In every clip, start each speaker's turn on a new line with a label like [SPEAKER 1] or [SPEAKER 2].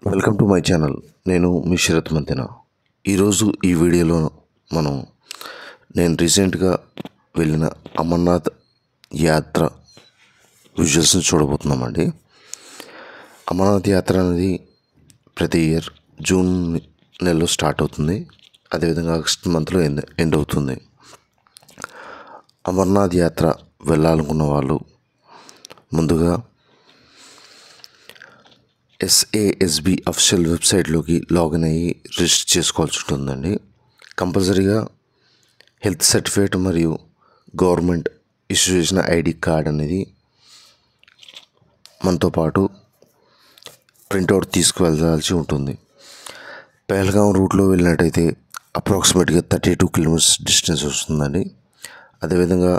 [SPEAKER 1] Welcome to my channel. నేను మీ శరత్ మంతెన. ఈరోజు ఈ వీడియోలో నేను రీసెంట్గా వెళ్ళిన అమర్నాథ్ యాత్ర విజువల్స్ని చూడబోతున్నామండి. అమర్నాథ్ యాత్ర అనేది ప్రతి ఇయర్ జూన్ నెలలో స్టార్ట్ అవుతుంది. అదేవిధంగా ఆగస్ట్ మంత్లో ఎండ్ అవుతుంది. అమర్నాథ్ యాత్ర వెళ్ళాలనుకున్న వాళ్ళు ముందుగా SASB అఫీషియల్ వెబ్సైట్లోకి లాగిన్ అయ్యి రిజిస్టర్ చేసుకోవాల్సి ఉంటుందండి. కంపల్సరీగా హెల్త్ సర్టిఫికేట్ మరియు గవర్నమెంట్ ఇష్యూ చేసిన ID కార్డ్ అనేది మనతో పాటు ప్రింట్అవుట్ తీసుకువెళ్ళాల్సి ఉంటుంది. పెహల్గాం రూట్లో వెళ్ళినట్టయితే అప్రాక్సిమేట్గా 32 కిలోమీటర్స్ డిస్టెన్స్ వస్తుందండి. అదేవిధంగా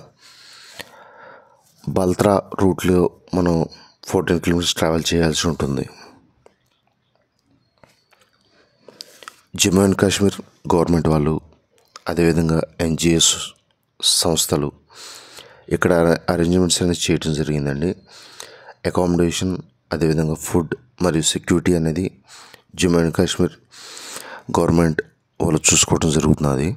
[SPEAKER 1] బల్త్రా రూట్లో మనం 14 కిలోమీటర్స్ ట్రావెల్ చేయాల్సి ఉంటుంది. జమ్మూ అండ్ కాశ్మీర్ గవర్నమెంట్ వాళ్ళు, అదేవిధంగా NGOs సంస్థలు ఇక్కడ అరేంజ్మెంట్స్ అనేది చేయడం జరిగిందండి. అకామిడేషన్, అదేవిధంగా ఫుడ్ మరియు సెక్యూరిటీ అనేది జమ్మూ అండ్ కాశ్మీర్ గవర్నమెంట్ వాళ్ళు చూసుకోవడం జరుగుతున్నది.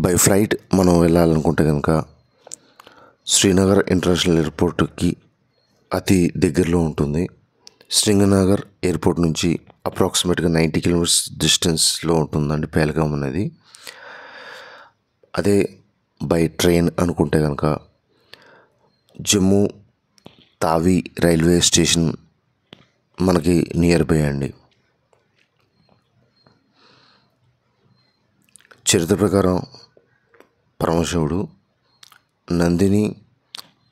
[SPEAKER 1] బై ఫ్లైట్ మనం వెళ్ళాలనుకుంటే కనుక శ్రీనగర్ ఇంటర్నేషనల్ ఎయిర్పోర్ట్కి అతి దగ్గరలో ఉంటుంది. శ్రీనగర్ ఎయిర్పోర్ట్ నుంచి అప్రాక్సిమేట్గా 90 కిలోమీటర్స్ డిస్టెన్స్లో ఉంటుందండి పెహల్గాం అనేది. అదే బై ట్రైన్ అనుకుంటే కనుక జమ్మూ తావి రైల్వే స్టేషన్ మనకి నియర్ బై అండి. చరిత్ర ప్రకారం పరమశివుడు నందిని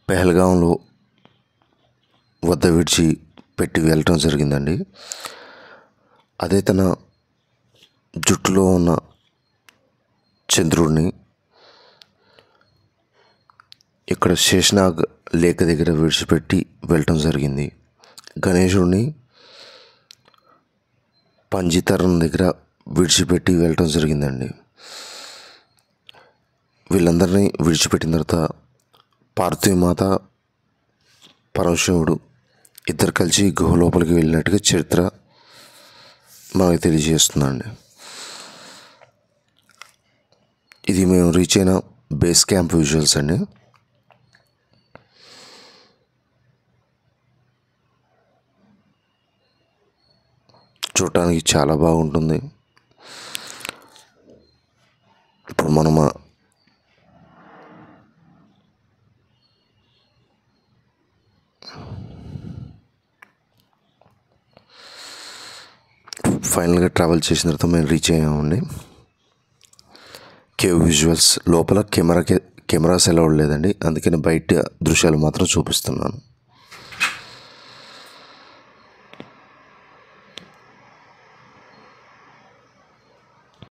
[SPEAKER 1] పెహల్గాంలో వద్ద విడిచి పెట్టి వెళ్ళటం జరిగిందండి. అదే తన జుట్టులో ఉన్న చంద్రుడిని ఇక్కడ శేషనాగ్ లేక్ దగ్గర విడిచిపెట్టి వెళ్ళటం జరిగింది. గణేశుడిని పంజితరం దగ్గర విడిచిపెట్టి వెళ్ళటం జరిగిందండి. వీళ్ళందరినీ విడిచిపెట్టిన తర్వాత పార్వతీమాత, పరమశివుడు ఇద్దరు కలిసి గుహ లోపలికి వెళ్ళినట్టుగా చరిత్ర మనకు తెలియజేస్తుందండి. ఇది మేము రీచ్ అయిన బేస్ క్యాంప్ విజువల్స్ అండి. చూడటానికి చాలా బాగుంటుంది. ఇప్పుడు మనం ఫైనల్గా ట్రావెల్ చేసిన తర్వాత మేము రీచ్ అయ్యామండి. కేవ్ విజువల్స్ లోపల కెమెరాస్ అలౌడ్ లేదండి, అందుకని బయట దృశ్యాలు మాత్రం చూపిస్తున్నాను.